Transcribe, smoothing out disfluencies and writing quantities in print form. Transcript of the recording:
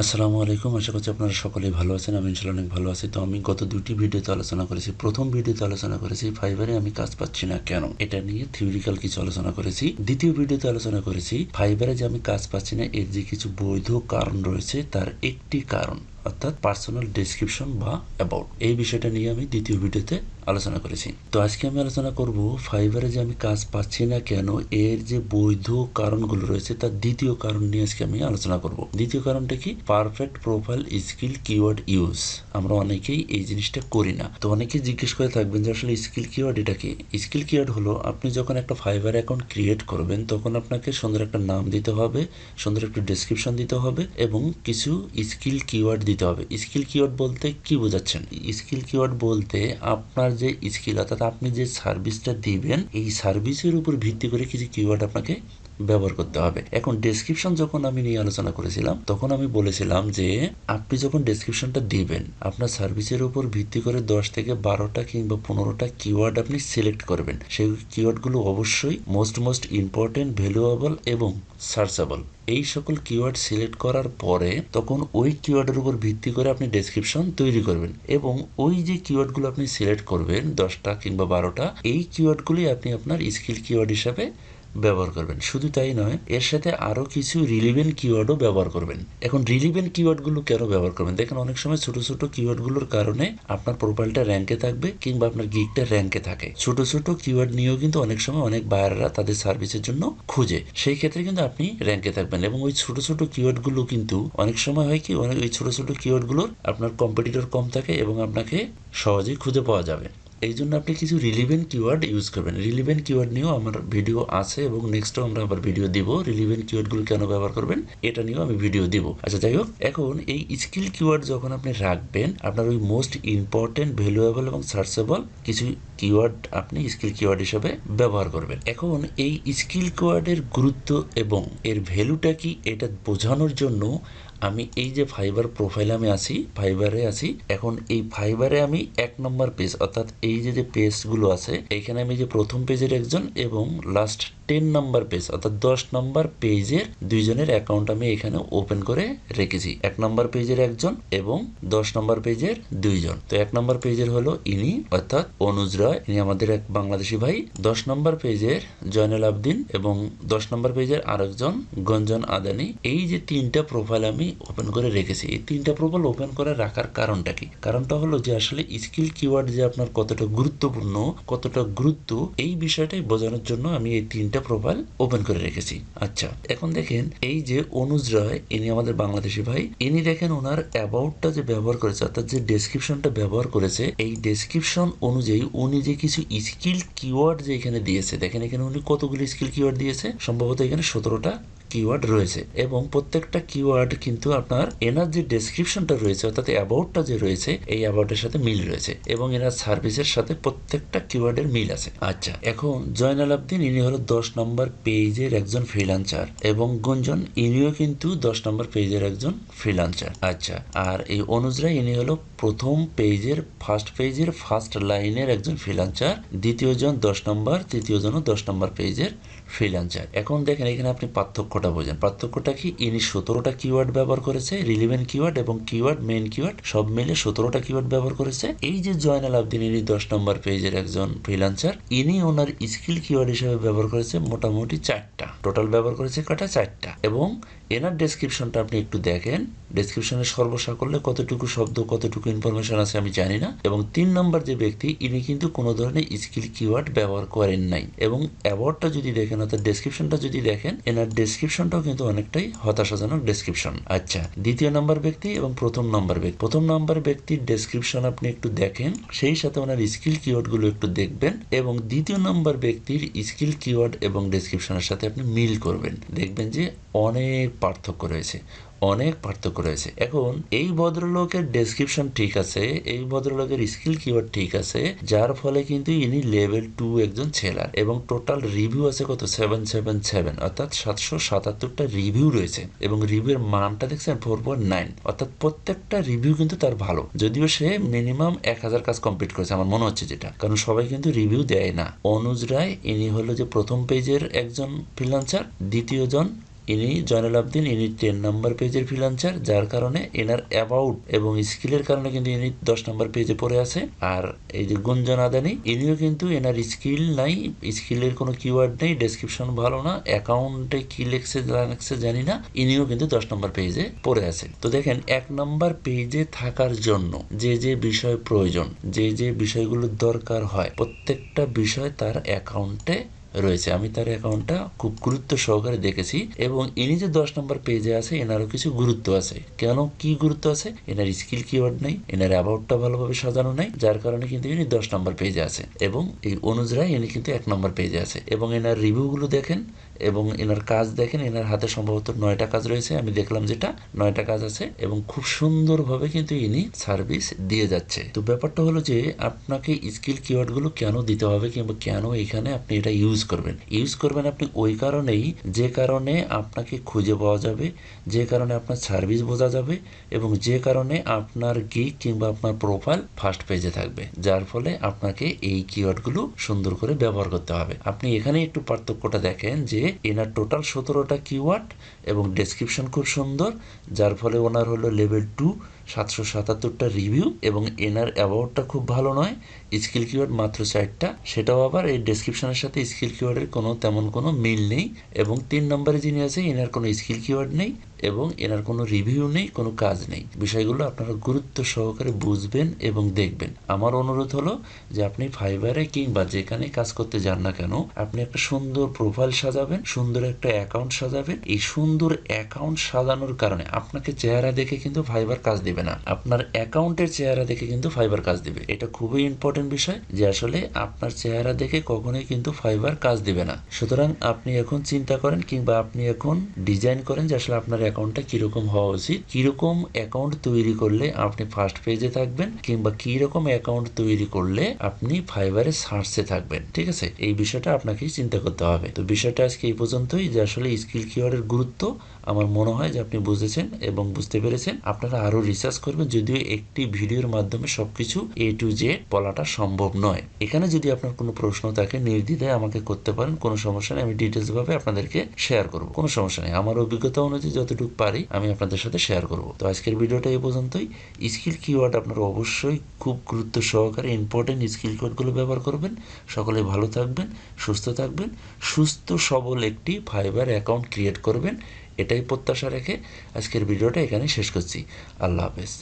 আসসালামু আলাইকুম। আশা করছি আপনারা সকলেই ভালো আছেন। আমি ইনশাআল্লাহ অনেক ভালো আছি। তো আমি গত ২টি ভিডিওতে আলোচনা করেছি। প্রথম ভিডিওতে আলোচনা করেছি ফাইবারে আমি কাজ পাচ্ছি না কেন? এটা নিয়ে থিওরিক্যাল কিছু আলোচনা করেছি। দ্বিতীয় ভিডিওতে আলোচনা করেছি ফাইবারে যে আমি কাজ পাচ্ছি না এর যে কিছু বৈধ কারণ রয়েছে তার একটি কারণ অর্থাৎ পার্সোনাল ডেসক্রিপশন বা অ্যাবাউট। এই বিষয়টা নিয়ে আমি দ্বিতীয় ভিডিওতে আলোচনা করেছি। তো আজকে আমি আলোচনা করব ফাইবারে যে আমি কাজ পাচ্ছি না কেন এর যে বৈধ কারণগুলো রয়েছে তার দ্বিতীয় কারণ নিয়ে আজকে আমি আলোচনা করব। দ্বিতীয় কারণটা কি? Perfect profile skill keyword use. আমরা অনেকেই এই জিনিসটা করি না। তো অনেকেই জিজ্ঞেস করে থাকবেন যে আসলে স্কিল কিওয়ার্ড এটা কি? স্কিল কিওয়ার্ড হলো আপনি যখন একটা ফাইবার অ্যাকাউন্ট ক্রিয়েট করবেন তখন আপনাকে সুন্দর একটা নাম দিতে হবে, সুন্দর একটা ডেসক্রিপশন দিতে হবে এবং কিছু স্কিল কিওয়ার্ড দিতে হবে। স্কিল কিওয়ার্ড বলতে কি বোঝাচ্ছেন? স্কিল কিওয়ার্ড বলতে আপনার যে স্কিল অর্থাৎ আপনি যে সার্ভিসটা দিবেন এই সার্ভিসের উপর ভিত্তি করে কিছু কিওয়ার্ড আপনাকে ব্যবহার করতে হবে। এখন ডেসক্রিপশন যখন আমি নিয়ে আলোচনা করেছিলাম তখন আমি বলেছিলাম যে আপনি যখন ডেসক্রিপশনটা দিবেন আপনার সার্ভিসের উপর ভিত্তি করে 10 থেকে 12টা কিংবা 15টা কিওয়ার্ড আপনি সিলেক্ট করবেন। সেই কিওয়ার্ডগুলো অবশ্যই মোস্ট ইম্পর্টেন্ট, ভ্যালুয়েবল এবং সার্চেবল। এই সকল কিওয়ার্ড সিলেক্ট করার পরে তখন ওই কিওয়ার্ডের উপর ভিত্তি করে আপনি ডেসক্রিপশন তৈরি করবেন এবং ওই যে কিওয়ার্ডগুলো আপনি সিলেক্ট করবেন 10টা কিংবা 12টা এই কিওয়ার্ডগুলি আপনি আপনার স্কিল কিওয়ার্ড হিসাবে ব্যবহার করবেন। শুধু তাই নয়, এর সাথে আরো কিছু রিলিভেন্ট কিওয়ার্ডও ব্যবহার করবেন। এখন রিলিভেন্ট কিওয়ার্ডগুলো কেন ব্যবহার করবেন? দেখেন অনেক সময় ছোট ছোট কিওয়ার্ডগুলোর কারণে আপনার প্রোফাইলটা র্যাঙ্কে থাকবে কিংবা আপনার গিগটা র্যাঙ্কে থাকে। ছোট ছোট কিওয়ার্ড নিয়েও কিন্তু অনেক সময় অনেক বায়াররা তাদের সার্ভিসের জন্য খুঁজে। সেই ক্ষেত্রে কিন্তু আপনি র্যাঙ্কে থাকবেন এবং ওই ছোট ছোট কিওয়ার্ডগুলো কিন্তু অনেক সময় হয় কি ওই ছোট ছোট কিওয়ার্ডগুলোর আপনার কম্পিটিটর কম থাকে এবং আপনাকে সহজেই খুঁজে পাওয়া যাবে। এই জন্য আপনি কিছু রিলিভেন্ট কিওয়ার্ড ইউজ করবেন। রিলিভেন্ট কিওয়ার্ড নিয়েও আমার ভিডিও আছে এবং নেক্সটও আমরা আবার ভিডিও দিব। রিলিভেন্ট কিওয়ার্ডগুলো কেন ব্যবহার করবেন এটা নিয়েও আমি ভিডিও দিব। আচ্ছা যাই হোক, এখন এই স্কিল কিওয়ার্ড যখন আপনি রাখবেন আপনার ওই মোস্ট ইম্পর্টেন্ট, ভ্যালুয়েবল এবং সার্চেবল কিছু কিওয়ার্ড আপনি স্কিল কিওয়ার্ড হিসেবে ব্যবহার করবেন। এখন এই স্কিল কিওয়ার্ডের গুরুত্ব এবং এর ভ্যালুটা কি এটা বোঝানোর জন্য আমি এই যে ফাইবার প্রোফাইলে আমি আছি, ফাইবারে আছি। এখন এই ফাইবারে আমি 1 নম্বর পেজ অর্থাৎ এই যে পেজগুলো আছে এখানে আমি যে প্রথম পেজের একজন এবং লাস্ট 10 নম্বর পেজ অর্থাৎ 10 নম্বর পেজের দুইজনের অ্যাকাউন্ট আমি এখানে ওপেন করে রেখেছি। 1 নম্বর পেজের একজন এবং 10 নম্বর পেজের দুইজন। তো 1 নম্বর পেজের হলো ইনি অর্থাৎ অনুজ রায়, ইনি আমাদের এক বাংলাদেশি ভাই। 10 নম্বর পেজের জয়নাল আবদিন এবং 10 নম্বর পেজের আরেকজন গঞ্জন আদানি। এই যে 3টা প্রোফাইল আমি ওপেন করে রেখেছি। এই 3টা প্রোফাইল ওপেন করে রাখার কারণটা কি? কারণটা হলো যে আসলে স্কিল কিওয়ার্ড যে আপনার কতটা গুরুত্বপূর্ণ, কতটা গুরুত্ব এই বিষয়টাই বোঝানোর জন্য আমি এই 3টা প্রোফাইল ওপেন করে রেখেছি। আচ্ছা এখন দেখেন এই যে অনুজ রায়, ইনি আমাদের বাংলাদেশি ভাই। ইনি দেখেন ওনার অ্যাবাউটটা যে ব্যবহার করেছে অর্থাৎ যে ডেসক্রিপশনটা ব্যবহার করেছে এই ডেসক্রিপশন অনুযায়ী উনি যে কিছু স্কিল কিওয়ার্ড যে এখানে দিয়েছে, দেখেন এখানে উনি কতগুলি স্কিল কিওয়ার্ড দিয়েছে, সম্ভবত এখানে 17টা কিওয়ার্ড রয়েছে এবং প্রত্যেকটা কিওয়ার্ড কিন্তু আপনার এনার যে ডেসক্রিপশনটা রয়েছে অর্থাৎ অ্যাবাউটটা যে রয়েছে এই অ্যাবাউটের সাথে মিল রয়েছে এবং এনার সার্ভিসের সাথে প্রত্যেকটা কিওয়ার্ডের মিল আছে। আচ্ছা এখন জয়নাল আবদিন ইনি হলো 10 নম্বর পেজের একজন ফ্রিল্যান্সার এবং গুঞ্জন ইনিও কিন্তু 10 নম্বর পেজের একজন ফ্রিল্যান্সার। আচ্ছা আর এই অনুজ রায় ইনি হলো প্রথম পেজের ফার্স্ট লাইনের একজন ফ্রিল্যান্সার, দ্বিতীয় জন 10 নম্বর, তৃতীয় জনও 10 নম্বর পেজের ফ্রিল্যান্সার। এখন দেখেন এখানে আপনি পার্থক্যটা বোঝেন। পার্থক্যটা কি? ইনি 17টা কিওয়ার্ড ব্যবহার করেছে, রিলিভেন্ট কিওয়ার্ড এবং কিওয়ার্ড মেইন কিওয়ার্ড সব মিলে 17টা কিওয়ার্ড ব্যবহার করেছে। এই যে জয়নাল আবদিন ইনি 10 নম্বর পেজের একজন ফ্রিল্যান্সার, ইনি ওনার স্কিল কিওয়ার্ড হিসেবে ব্যবহার করেছে মোটামুটি 4টা। টোটাল ব্যবহার করেছে কটা? 4টা। এবং এনার ডেসক্রিপশনটা আপনি একটু দেখেন। ডেসক্রিপশনের সর্বসাকল্যে কতটুকু শব্দ কতটুকু ইনফরমেশন আছে আমি জানি না। এবং 3 নম্বর যে ব্যক্তি ইনি কিন্তু কোনো ধরনের স্কিল কিওয়ার্ড ব্যবহার করেন নাই এবং অ্যাবাউটটা যদি দেখেন অর্থাৎ ডেসক্রিপশনটা যদি দেখেন এনার ডেসক্রিপশনটাও কিন্তু অনেকটাই হতাশাজনক ডেসক্রিপশন। আচ্ছা দ্বিতীয় নম্বর ব্যক্তি এবং প্রথম নম্বর ব্যক্তির ডেসক্রিপশন আপনি একটু দেখেন, সেই সাথে ওনার স্কিল কিওয়ার্ড গুলো একটু দেখবেন এবং দ্বিতীয় নম্বর ব্যক্তির স্কিল কিওয়ার্ড এবং ডেসক্রিপশনের সাথে আপনি মিল করবেন, দেখবেন যে অনেক পার্থক্য রয়েছে। এখন এই ভদ্রলোকের ডেসক্রিপশন ঠিক আছে, এই ভদ্রলোকের স্কিল কিওয়ার্ড ঠিক আছে, যার ফলে কিন্তু ইনি লেভেল 2 একজন সেলার এবং টোটাল রিভিউ আছে কত? 777 অর্থাৎ 777টা রিভিউ রয়েছে এবং রিভিউর মানটা দেখছেন 4.9 অর্থাৎ প্রত্যেকটা রিভিউ কিন্তু তার ভালো, যদিও সে মিনিমাম 1000 কাজ কমপ্লিট করেছে আমার মনে হচ্ছে যেটা, কারণ সবাই কিন্তু রিভিউ দেয় না। অনুজ রায় ইনি হলো যে প্রথম পেজের একজন ফ্রিল্যান্সার, দ্বিতীয় জন ইনি জয়নাল আবদিন, ইনি 10 নম্বর পেজের ফ্রিল্যান্সার, যার কারণে এনার অ্যাবাউট এবং স্কিলের কারণে কিন্তু ইনি 10 নম্বর পেজে পড়ে আছে। আর এই যে গুঞ্জন আদানি, ইনিও কিন্তু এনার স্কিল নাই, স্কিলের কোনো কিওয়ার্ড নেই, ডেসক্রিপশন ভালো না, অ্যাকাউন্টে কি লেখছে জানি না, ইনিও কিন্তু 10 নম্বর পেজে পড়ে আছে। তো দেখেন 1 নম্বর পেজে থাকার জন্য যে যে বিষয় প্রয়োজন, যে যে বিষয়গুলোর দরকার হয়, প্রত্যেকটা বিষয় তার অ্যাকাউন্টে রয়েছে। আমি তার অ্যাকাউন্টটা খুব গুরুত্ব সহকারে দেখেছি এবং ইনি যে 10 নম্বর পেজে আছে এনারও কিছু গুরুত্ব আছে। কেন, কি গুরুত্ব আছে? এনার স্কিল কিওয়ার্ড নাই, এনার অ্যাবাউটটা ভালোভাবে সাজানো নাই, যার কারণে কিন্তু ইনি 10 নম্বর পেজে আছে এবং এই অনুযায়ী ইনি কিন্তু 1 নম্বর পেজে আছে। এবং এনার রিভিউগুলো দেখেন এবং এনার কাজ দেখেন, এনার হাতে সম্ভবত 9টা কাজ রয়েছে, আমি দেখলাম যেটা 9টা কাজ আছে এবং খুব সুন্দরভাবে কিন্তু ইনি সার্ভিস দিয়ে যাচ্ছে। তো ব্যাপারটা হলো যে আপনাকে স্কিল কিওয়ার্ডগুলো কেন দিতে হবে কিংবা কেন এখানে আপনি এটা ইউজ করবেন আপনি ওই কারণেই যে কারণে আপনাকে খুঁজে পাওয়া যাবে, যে কারণে আপনার সার্ভিস বোঝা যাবে এবং যে কারণে আপনার গিগ কিংবা আপনার প্রোফাইল ফার্স্ট পেজে থাকবে, যার ফলে আপনাকে এই কিওয়ার্ডগুলো সুন্দর করে ব্যবহার করতে হবে। আপনি এখানে একটু পার্থক্যটা দেখেন যে এনার টোটাল 17টা কিওয়ার্ড এবং ডেসক্রিপশন খুব সুন্দর, যার ফলে ওনার হলো লেভেল 2 777টা রিভিউ এবং এনার অ্যাবাউটটা খুব ভালো নয়, স্কিল কিওয়ার্ড মাত্র 4টা, সেটাও আবার এই ডেসক্রিপশনের সাথে স্কিল কিওয়ার্ডের তেমন কোনো মিল নেই। এবং 3 নম্বরে যিনি আছে এনার কোনো স্কিল কিওয়ার্ড নেই এবং এনার কোনো রিভিউ নেই, কোনো কাজ নেই। বিষয়গুলো আপনারা গুরুত্ব সহকারে বুঝবেন এবং দেখবেন। আমার অনুরোধ হলো যে আপনি ফাইবারে কিংবা যেখানে কাজ করতে যান না কেন, আপনি একটা সুন্দর প্রোফাইল সাজাবেন, সুন্দর একটা অ্যাকাউন্ট সাজাবেন। এই সুন্দর অ্যাকাউন্ট সাজানোর কারণে আপনাকে চেহারা দেখে কিন্তু ফাইবার কাজ দিবে না, আপনার অ্যাকাউন্টের চেহারা দেখে কিন্তু ফাইবার কাজ দিবে। এটা খুবই ইম্পর্টেন্ট বিষয় যে আসলে আপনার চেহারা দেখে কখনোই কিন্তু ফাইবার কাজ দিবে না। সুতরাং আপনি এখন চিন্তা করেন কিংবা আপনি এখন ডিজাইন করেন যে আসলে আপনার অ্যাকাউন্টটা কিরকম হওয়া উচিত, কিরকম অ্যাকাউন্ট তৈরি করলে আপনি ফার্স্ট পেজে থাকবেন কিংবা কিরকম অ্যাকাউন্ট তৈরি করলে আপনি ফাইবারে সার্চে থাকবেন। ঠিক আছে, এই বিষয়টা আপনাকেই চিন্তা করতে হবে। তো বিষয়টা আজকে এই পর্যন্তই, যে আসলে স্কিল কিওয়ার্ডের গুরুত্ব আমার মনে হয় যে আপনি বুঝেছেন এবং বুঝতে পেরেছেন। আপনারা আরো রিসার্চ করবেন, যদিও একটি ভিডিওর মাধ্যমে সবকিছু A to Z বলাটা সম্ভব নয়। এখানে যদি আপনার কোনো প্রশ্ন থাকে নির্দ্বিধায় আমাকে করতে পারেন, কোনো সমস্যা নেই, আমি ডিটেলস ভাবে আপনাদেরকে শেয়ার করব, কোনো সমস্যা নেই। আমার অভিজ্ঞতা অনুযায়ী যতটুকু পারি আমি আপনাদের সাথে শেয়ার করব। তো আজকের ভিডিওটা এই পর্যন্তই। স্কিল কিওয়ার্ড আপনারা অবশ্যই খুব গুরুত্ব সহকারে ইম্পর্টেন্ট স্কিল কিওয়ার্ডগুলো ব্যবহার করবেন। সকলে ভালো থাকবেন, সুস্থ থাকবেন, সুস্থ সবল একটি ফাইবার অ্যাকাউন্ট ক্রিয়েট করবেন, এটাই প্রত্যাশা রেখে আজকের ভিডিওটা এখানে শেষ করছি। আল্লাহ হাফেজ।